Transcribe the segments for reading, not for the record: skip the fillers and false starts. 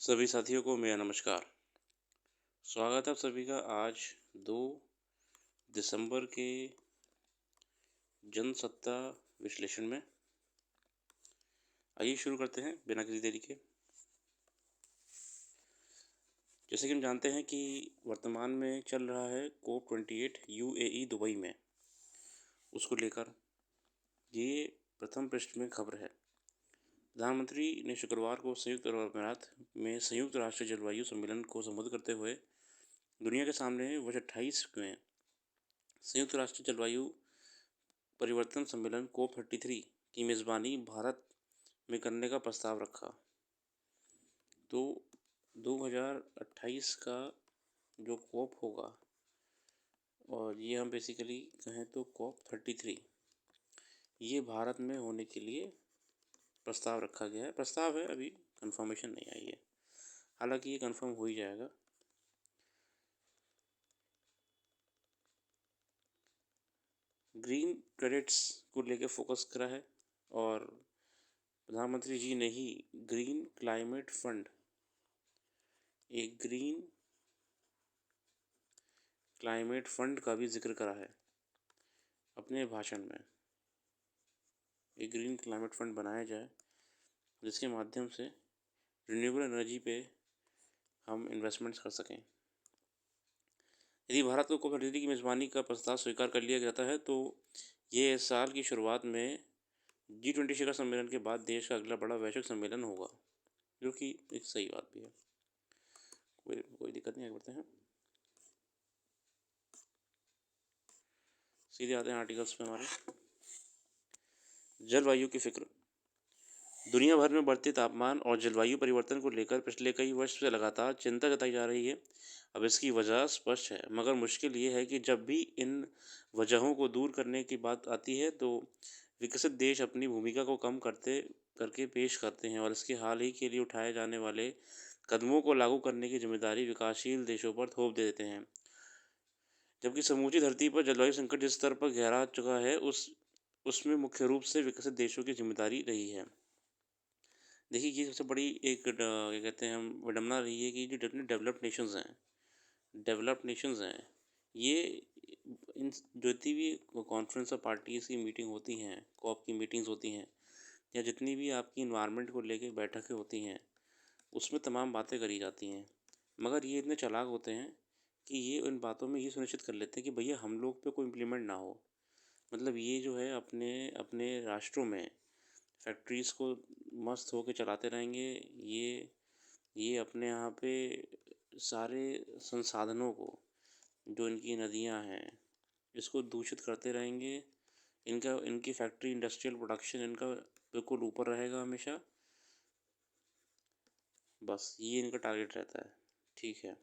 सभी साथियों को मेरा नमस्कार। स्वागत है आप सभी का आज 2 दिसंबर के जनसत्ता विश्लेषण में। आइए शुरू करते हैं बिना किसी देरी के। जैसे कि हम जानते हैं कि वर्तमान में चल रहा है COP28 UAE दुबई में। उसको लेकर ये प्रथम पृष्ठ में खबर है। प्रधानमंत्री ने शुक्रवार को संयुक्त अरब अमीरात में संयुक्त राष्ट्र जलवायु सम्मेलन को संबोधित करते हुए दुनिया के सामने वर्ष 28 में संयुक्त राष्ट्र जलवायु परिवर्तन सम्मेलन COP33 की मेज़बानी भारत में करने का प्रस्ताव रखा। तो 2028 का जो COP होगा, और ये हम बेसिकली कहें तो COP33, ये भारत में होने के लिए प्रस्ताव रखा गया है। प्रस्ताव है, अभी कंफर्मेशन नहीं आई है, हालांकि ये कंफर्म हो ही जाएगा। ग्रीन क्रेडिट्स को लेकर फोकस करा है और प्रधानमंत्री जी ने ही ग्रीन क्लाइमेट फंड, एक ग्रीन क्लाइमेट फंड का भी जिक्र करा है अपने भाषण में। एक ग्रीन क्लाइमेट फंड बनाया जाए जिसके माध्यम से रिन्यूएबल एनर्जी पे हम इन्वेस्टमेंट्स कर सकें। यदि भारत को COP33 की मेज़बानी का प्रस्ताव स्वीकार कर लिया जाता है तो ये इस साल की शुरुआत में G20 शिखर सम्मेलन के बाद देश का अगला बड़ा वैश्विक सम्मेलन होगा, जो कि एक सही बात भी है। कोई दिक्कत नहीं, आगे बढ़ते हैं। सीधे आते हैं आर्टिकल्स पे हमारे। जलवायु की फिक्र। दुनिया भर में बढ़ते तापमान और जलवायु परिवर्तन को लेकर पिछले कई वर्ष से लगातार चिंता जताई जा रही है। अब इसकी वजह स्पष्ट है, मगर मुश्किल ये है कि जब भी इन वजहों को दूर करने की बात आती है तो विकसित देश अपनी भूमिका को कम करके पेश करते हैं और इसके हाल ही के लिए उठाए जाने वाले कदमों को लागू करने की जिम्मेदारी विकासशील देशों पर थोप देते हैं। जबकि समूची धरती पर जलवायु संकट जिस स्तर पर गहरा चुका है उसमें मुख्य रूप से विकसित देशों की जिम्मेदारी रही है। देखिए, ये सबसे बड़ी एक क्या कहते हैं हम विडंबना रही है कि जो जितने डेवलप्ड नेशंस हैं, ये इन जितनी भी कॉन्फ्रेंस ऑफ पार्टीज़ की मीटिंग होती हैं, COP की मीटिंग्स होती हैं, या जितनी भी आपकी इन्वायरमेंट को लेके बैठकें होती हैं, उसमें तमाम बातें करी जाती हैं। मगर ये इतने चालाक होते हैं कि ये उन बातों में ये सुनिश्चित कर लेते हैं कि भैया हम लोग पे कोई इम्प्लीमेंट ना हो। मतलब ये जो है अपने अपने राष्ट्रों में फैक्ट्रीज़ को मस्त होके चलाते रहेंगे। ये अपने यहाँ पे सारे संसाधनों को, जो इनकी नदियाँ हैं, इसको दूषित करते रहेंगे। इनकी फैक्ट्री इंडस्ट्रियल प्रोडक्शन इनका बिल्कुल ऊपर रहेगा हमेशा। बस ये इनका टारगेट रहता है, ठीक है।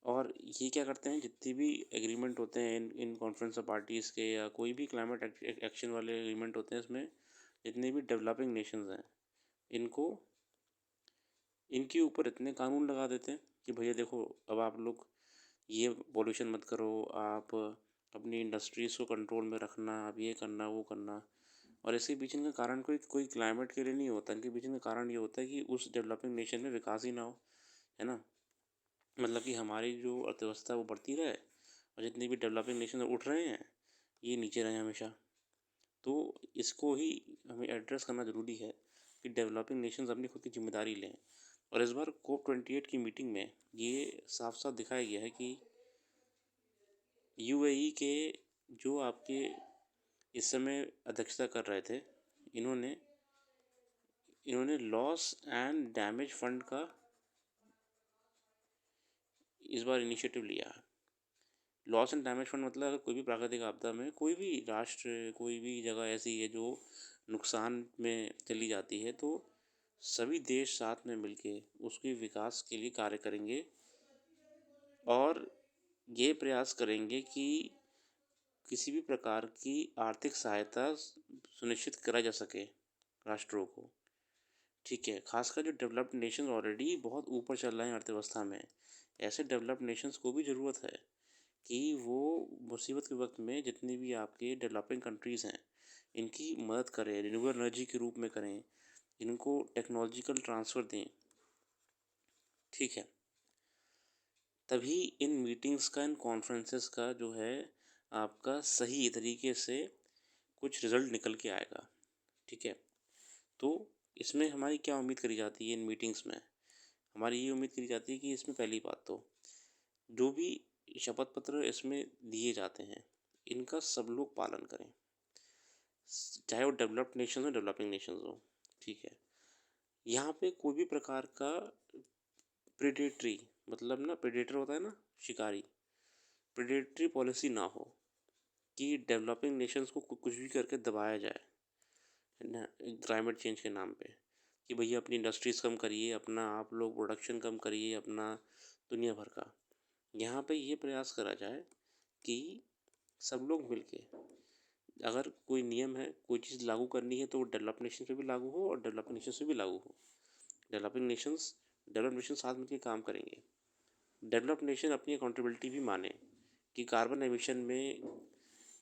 और ये क्या करते हैं, जितने भी एग्रीमेंट होते हैं इन कॉन्फ्रेंस ऑफ पार्टीज़ के या कोई भी क्लाइमेट एक्शन वाले एग्रीमेंट होते हैं, इसमें जितने भी डेवलपिंग नेशंस हैं, इनको इनके ऊपर इतने कानून लगा देते हैं कि भैया देखो, अब आप लोग ये पॉल्यूशन मत करो, आप अपनी इंडस्ट्रीज़ को कंट्रोल में रखना, आप ये करना वो करना। और इसके पीछे का कारण कोई क्लाइमेट के लिए नहीं होता, इनके पीछे का कारण ये होता है कि उस डेवलपिंग नेशन में विकास ही ना हो, है ना। मतलब कि हमारी जो अर्थव्यवस्था है वो बढ़ती रहे और जितने भी डेवलपिंग नेशन उठ रहे हैं ये नीचे रहे हमेशा। तो इसको ही हमें एड्रेस करना ज़रूरी है कि डेवलपिंग नेशंस अपनी खुद की जिम्मेदारी लें। और इस बार COP28 की मीटिंग में ये साफ साफ दिखाया गया है कि UAE के जो आपके इस समय अध्यक्षता कर रहे थे, इन्होंने इन्होंने लॉस एंड डैमेज फंड का इस बार इनिशिएटिव लिया है। लॉस एंड डैमेज फंड मतलब अगर कोई भी प्राकृतिक आपदा में कोई भी राष्ट्र, कोई भी जगह ऐसी है जो नुकसान में चली जाती है, तो सभी देश साथ में मिलके उसके विकास के लिए कार्य करेंगे और ये प्रयास करेंगे कि किसी भी प्रकार की आर्थिक सहायता सुनिश्चित करा जा सके राष्ट्रों को, ठीक है। खासकर जो डेवलप्ड नेशन ऑलरेडी बहुत ऊपर चल रहे हैं अर्थव्यवस्था में, ऐसे डेवलप्ड नेशंस को भी ज़रूरत है कि वो मुसीबत के वक्त में जितनी भी आपके डेवलपिंग कंट्रीज़ हैं इनकी मदद करें, रिन्यूएबल एनर्जी के रूप में करें, इनको टेक्नोलॉजिकल ट्रांसफ़र दें, ठीक है। तभी इन मीटिंग्स का, इन कॉन्फ्रेंसेस का जो है आपका सही तरीके से कुछ रिज़ल्ट निकल के आएगा, ठीक है। तो इसमें हमारी क्या उम्मीद करी जाती है इन मीटिंग्स में? हमारी ये उम्मीद करी जाती है कि इसमें पहली बात तो जो भी शपथ पत्र इसमें दिए जाते हैं, इनका सब लोग पालन करें। चाहे वो डेवलप्ड नेशंस हो, डेवलपिंग नेशंस हो, ठीक है। यहाँ पे कोई भी प्रकार का प्रेडेटरी, मतलब ना प्रेडेटर होता है ना, शिकारी, प्रेडेटरी पॉलिसी ना हो कि डेवलपिंग नेशंस को कुछ भी करके दबाया जाए, है ना, क्लाइमेट चेंज के नाम पे, कि भैया अपनी इंडस्ट्रीज़ कम करिए, अपना आप लोग प्रोडक्शन कम करिए अपना, दुनिया भर का। यहाँ पे ये प्रयास करा जाए कि सब लोग मिलके, अगर कोई नियम है, कोई चीज़ लागू करनी है, तो वो डेवलप नेशन पे भी लागू हो और डेवलपिंग नेशन पे भी लागू हो। डेवलप नेशन साथ मिलके काम करेंगे। डेवलप नेशन अपनी अकाउंटेबिलिटी भी माने कि कार्बन एमिशन में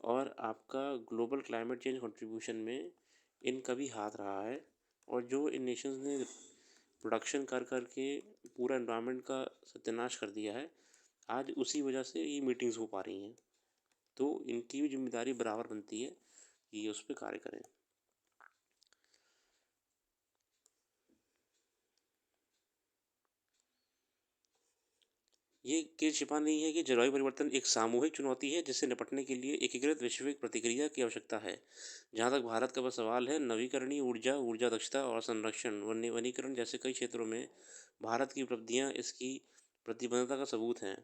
और आपका ग्लोबल क्लाइमेट चेंज कंट्रीब्यूशन में इनका भी हाथ रहा है, और जो इन नेशंस ने प्रोडक्शन कर कर के पूरा एनवायरनमेंट का सत्यानाश कर दिया है, आज उसी वजह से ये मीटिंग्स हो पा रही हैं। तो इनकी भी जिम्मेदारी बराबर बनती है कि ये उस पर कार्य करें। ये कि छिपा नहीं है कि जलवायु परिवर्तन एक सामूहिक चुनौती है जिससे निपटने के लिए एकीकृत वैश्विक प्रतिक्रिया की आवश्यकता है। जहाँ तक भारत का बस सवाल है, नवीकरणीय ऊर्जा, ऊर्जा दक्षता और संरक्षण, वनीकरण जैसे कई क्षेत्रों में भारत की उपलब्धियाँ इसकी प्रतिबद्धता का सबूत हैं।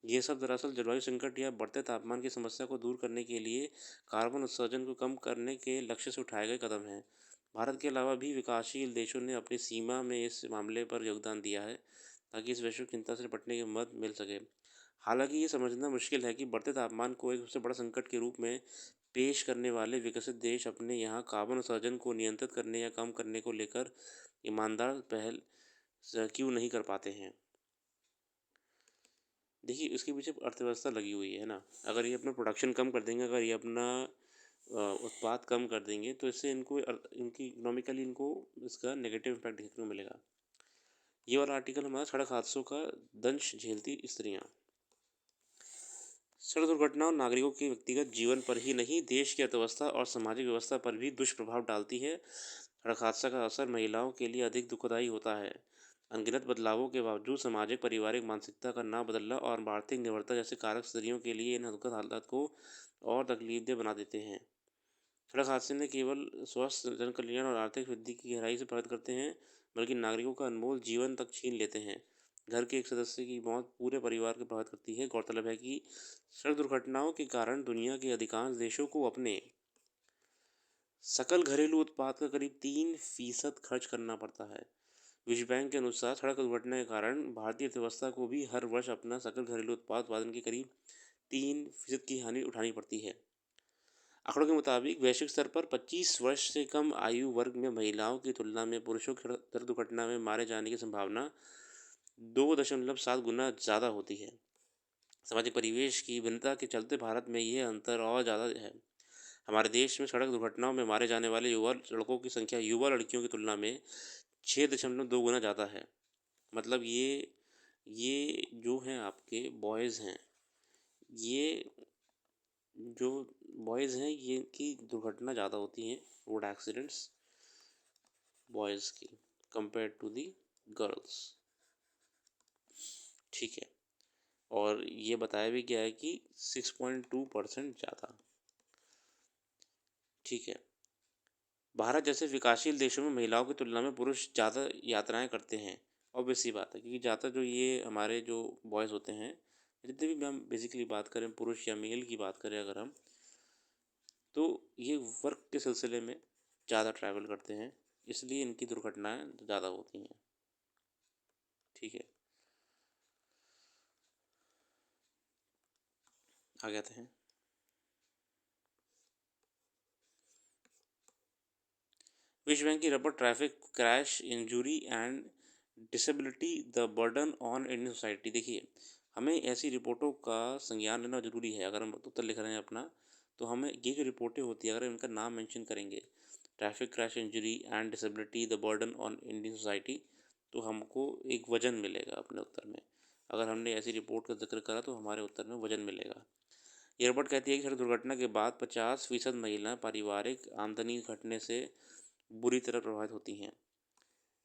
ये सब दरअसल जलवायु संकट या बढ़ते तापमान की समस्या को दूर करने के लिए कार्बन उत्सर्जन को कम करने के लक्ष्य से उठाए गए कदम हैं। भारत के अलावा भी विकासशील देशों ने अपनी सीमा में इस मामले पर योगदान दिया है ताकि इस वैश्विक चिंता से निपटने की मदद मिल सके। हालांकि ये समझना मुश्किल है कि बढ़ते तापमान को एक सबसे बड़ा संकट के रूप में पेश करने वाले विकसित देश अपने यहाँ कार्बन उत्सर्जन को नियंत्रित करने या कम करने को लेकर ईमानदार पहल क्यों नहीं कर पाते हैं। देखिए, इसके पीछे अर्थव्यवस्था लगी हुई है ना। अगर ये अपना प्रोडक्शन कम कर देंगे, अगर ये अपना उत्पाद कम कर देंगे, तो इससे इनको इनकी इकोनॉमिकली इनको इसका नेगेटिव इम्पैक्ट देखने को मिलेगा। ये वाला आर्टिकल हमारा सड़क हादसों का दंश झेलती स्त्रियां। सड़क दुर्घटनाओं नागरिकों के व्यक्तिगत जीवन पर ही नहीं, देश की अर्थव्यवस्था और सामाजिक व्यवस्था पर भी दुष्प्रभाव डालती है। सड़क हादसा का असर महिलाओं के लिए अधिक दुखदायी होता है। अनगिनत बदलावों के बावजूद सामाजिक पारिवारिक मानसिकता का ना बदलना और आर्थिक निर्भरता जैसे कारक स्त्रियों के लिए इन दुखद हालात को और तकलीफदेह बना देते हैं। सड़क हादसे न केवल स्वास्थ्य, जन कल्याण और आर्थिक वृद्धि की गहराई से प्रभावित करते हैं, बल्कि नागरिकों का अनमोल जीवन तक छीन लेते हैं। घर के एक सदस्य की मौत पूरे परिवार को प्रभावित करती है। गौरतलब है कि सड़क दुर्घटनाओं के कारण दुनिया के अधिकांश देशों को अपने सकल घरेलू उत्पाद का करीब 3% खर्च करना पड़ता है। विश्व बैंक के अनुसार सड़क दुर्घटना के कारण भारतीय अर्थव्यवस्था को भी हर वर्ष अपना सकल घरेलू उत्पाद उत्पादन के करीब 3% की हानि उठानी पड़ती है। आंकड़ों के मुताबिक वैश्विक स्तर पर 25 वर्ष से कम आयु वर्ग में महिलाओं की तुलना में पुरुषों की सड़क दुर्घटना में मारे जाने की संभावना 2.7 गुना ज़्यादा होती है। सामाजिक परिवेश की भिन्नता के चलते भारत में यह अंतर और ज़्यादा है। हमारे देश में सड़क दुर्घटनाओं में मारे जाने वाले युवा लड़कों की संख्या युवा लड़कियों की तुलना में 6.2 गुना ज़्यादा है। मतलब ये जो हैं आपके बॉयज़ हैं, ये जो बॉयज़ हैं, ये की दुर्घटना ज़्यादा होती हैं, रोड एक्सीडेंट्स बॉयज़ की कंपेयर टू दी गर्ल्स, ठीक है। और ये बताया भी गया है कि 6.2% ज़्यादा, ठीक है। भारत जैसे विकासशील देशों में महिलाओं की तुलना में पुरुष ज़्यादा यात्राएं करते हैं। ऑब्वियस सी बात है, क्योंकि ज़्यादा जो ये हमारे जो बॉयज़ होते हैं, जितने भी हम बेसिकली बात करें, पुरुष या मेल की बात करें अगर हम, तो ये वर्क के सिलसिले में ज़्यादा ट्रैवल करते हैं, इसलिए इनकी दुर्घटनाएं ज़्यादा होती हैं, ठीक है। आगे आते हैं। विश्व बैंक की report traffic crash injury and disability the burden on Indian society. देखिए, हमें ऐसी रिपोर्टों का संज्ञान लेना ज़रूरी है। अगर हम उत्तर लिख रहे हैं अपना, तो हमें ये जो रिपोर्टें होती है, अगर इनका नाम मेंशन करेंगे, traffic crash injury and disability the burden on Indian society, तो हमको एक वजन मिलेगा अपने उत्तर में। अगर हमने ऐसी रिपोर्ट का ज़िक्र करा तो हमारे उत्तर में वजन मिलेगा। ये रिपोर्ट कहती है कि सड़क दुर्घटना के बाद 50% महिलाएं पारिवारिक आमदनी घटने से बुरी तरह प्रभावित होती हैं।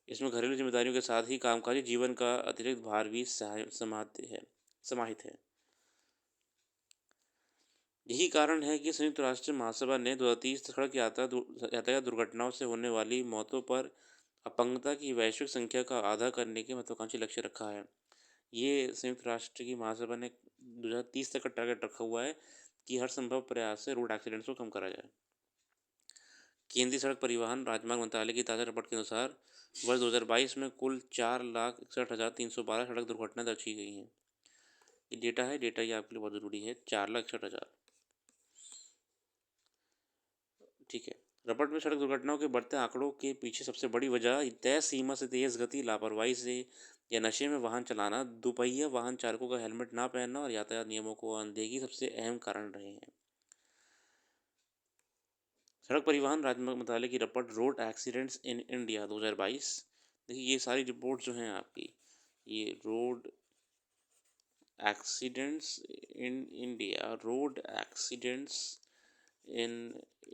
इसमें घरेलू जिम्मेदारियों के साथ ही कामकाजी जीवन का अतिरिक्त भार भी समाहित है। यही कारण है कि संयुक्त राष्ट्र महासभा ने 2030 सड़क यातायात दुर्घटनाओं से होने वाली मौतों पर अपंगता की वैश्विक संख्या का आधा करने के महत्वाकांक्षी लक्ष्य रखा है। ये संयुक्त राष्ट्र की महासभा ने 2030 तक का टारगेट रखा हुआ है कि हर संभव प्रयास से रोड एक्सीडेंट्स को कम करा जाए। केंद्रीय सड़क परिवहन राजमार्ग मंत्रालय की ताज़ा रिपोर्ट के अनुसार वर्ष 2022 में कुल 4,61,312 सड़क दुर्घटनाएं दर्ज की गई हैं। ये डेटा ये आपके लिए बहुत ज़रूरी है। 4,61,000, ठीक है। रिपोर्ट में सड़क दुर्घटनाओं के बढ़ते आंकड़ों के पीछे सबसे बड़ी वजह तय सीमा से तेज़ गति, लापरवाही से या नशे में वाहन चलाना, दोपहिया वाहन चालकों का हेलमेट ना पहनना और यातायात नियमों को अनदेखी सबसे अहम कारण रहे हैं। सड़क परिवहन राजमार्ग मंत्रालय की report road accidents in India 2022। देखिए ये सारी रिपोर्ट जो हैं आपकी, ये रोड एक्सीडेंट्स इन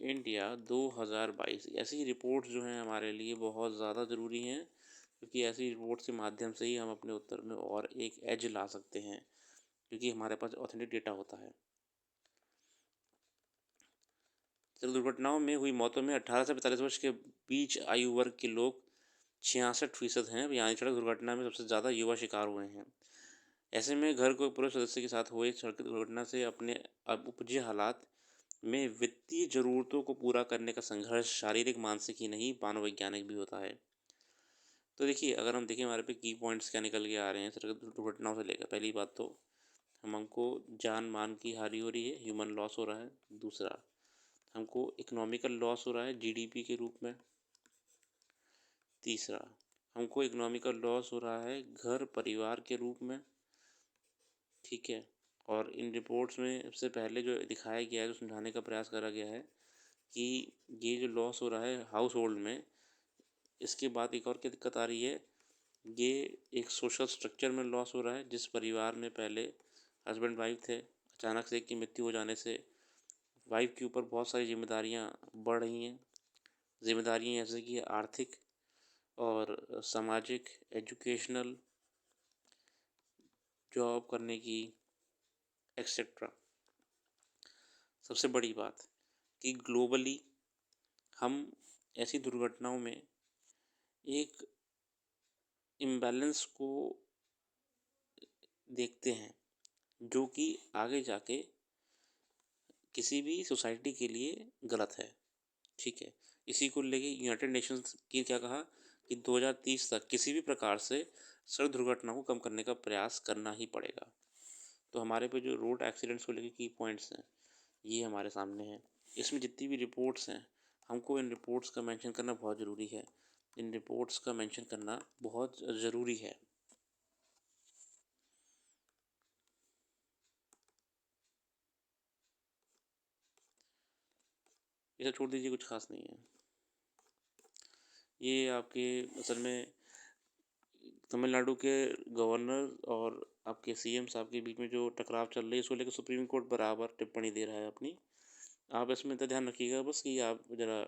इंडिया 2022 ऐसी रिपोर्ट जो हैं हमारे लिए बहुत ज़्यादा ज़रूरी हैं, क्योंकि ऐसी रिपोर्ट के माध्यम से ही हम अपने उत्तर में और एक एज ला सकते हैं, क्योंकि हमारे पास ऑथेंटिक डेटा होता है। सड़क दुर्घटनाओं में हुई मौतों में 18 से 45 वर्ष के बीच आयु वर्ग के लोग 66% हैं। यानी सड़क दुर्घटना में सबसे ज़्यादा युवा शिकार हुए हैं। ऐसे में घर को पूरे सदस्य के साथ हुए सड़क दुर्घटना से अपने अब उपजे हालात में वित्तीय ज़रूरतों को पूरा करने का संघर्ष शारीरिक, मानसिक ही नहीं मनोवैज्ञानिक भी होता है। तो देखिए, अगर हम देखें हमारे पे की पॉइंट्स क्या निकल के आ रहे हैं सड़क दुर्घटनाओं से लेकर, पहली बात तो हमको जान मान की हानि हो रही है, ह्यूमन लॉस हो रहा है। दूसरा, हमको इकोनॉमिकल लॉस हो रहा है जीडीपी के रूप में। तीसरा, हमको इकोनॉमिकल लॉस हो रहा है घर परिवार के रूप में, ठीक है। और इन रिपोर्ट्स में सबसे पहले जो दिखाया गया है, जो समझाने का प्रयास करा गया है कि ये जो लॉस हो रहा है हाउस होल्ड में, इसके बाद एक और क्या दिक्कत आ रही है, ये एक सोशल स्ट्रक्चर में लॉस हो रहा है। जिस परिवार में पहले हस्बैंड वाइफ थे, अचानक से एक की मृत्यु हो जाने से वाइफ के ऊपर बहुत सारी जिम्मेदारियां बढ़ रही हैं। जिम्मेदारियां जैसे कि आर्थिक और सामाजिक, एजुकेशनल, जॉब करने की, एक्सेट्रा। सबसे बड़ी बात कि ग्लोबली हम ऐसी दुर्घटनाओं में एक इम्बैलेंस को देखते हैं, जो कि आगे जाके किसी भी सोसाइटी के लिए गलत है, ठीक है। इसी को लेके यूनाइटेड नेशंस की क्या कहा कि 2030 तक किसी भी प्रकार से सड़क दुर्घटना को कम करने का प्रयास करना ही पड़ेगा। तो हमारे पे जो रोड एक्सीडेंट्स को लेके की पॉइंट्स हैं, ये हमारे सामने हैं। इसमें जितनी भी रिपोर्ट्स हैं, हमको इन रिपोर्ट्स का मेंशन करना बहुत ज़रूरी है। इन रिपोर्ट्स का मेंशन करना बहुत ज़रूरी है। इसे छोड़ दीजिए, कुछ खास नहीं है। ये आपके असल में तमिलनाडु के गवर्नर और आपके सीएम साहब के बीच में जो टकराव चल रही है, इसको लेकर सुप्रीम कोर्ट बराबर टिप्पणी दे रहा है अपनी। आप इसमें तो ध्यान रखिएगा बस कि आप ज़रा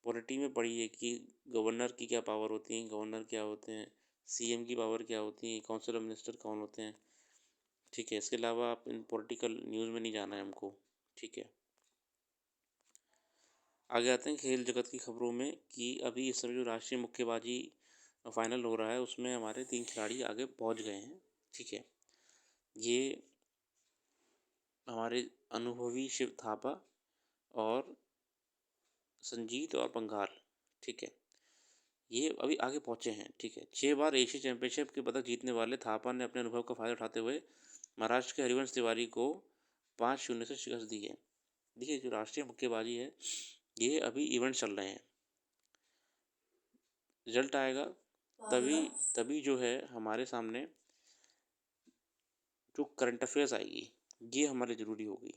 पॉलिटी में पढ़िए कि गवर्नर की क्या पावर होती है, गवर्नर क्या होते हैं, सीएम की पावर क्या होती है, काउंसिल ऑफ मिनिस्टर कौन होते हैं, ठीक है। इसके अलावा आप इन पॉलिटिकल न्यूज़ में नहीं जाना है हमको, ठीक है। आगे आते हैं खेल जगत की खबरों में कि अभी इस समय जो राष्ट्रीय मुक्केबाजी फाइनल हो रहा है, उसमें हमारे 3 खिलाड़ी आगे पहुंच गए हैं, ठीक है। ये हमारे अनुभवी शिव थापा और संजीत और पंघाल, ठीक है। ये अभी आगे पहुंचे हैं, ठीक है। 6 बार एशिया चैंपियनशिप के पदक जीतने वाले थापा ने अपने अनुभव का फ़ायदा उठाते हुए महाराष्ट्र के हरिवंश तिवारी को 5-0 से शिकस्त दी है। देखिए, जो राष्ट्रीय मुक्केबाजी है, ये अभी इवेंट चल रहे हैं, रिजल्ट आएगा तभी तभी जो है हमारे सामने जो करंट अफेयर्स आएगी, ये हमारे ज़रूरी होगी।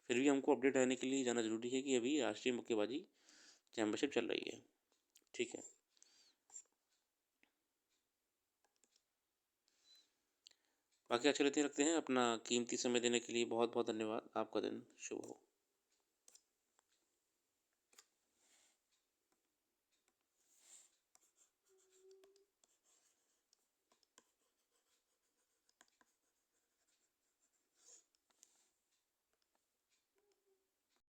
फिर भी हमको अपडेट रहने के लिए जाना ज़रूरी है कि अभी राष्ट्रीय मुक्केबाजी चैंपियनशिप चल रही है, ठीक है। बाकी आज के लिए इतना ही रखते हैं। अपना कीमती समय देने के लिए बहुत-बहुत धन्यवाद। आपका दिन शुभ हो।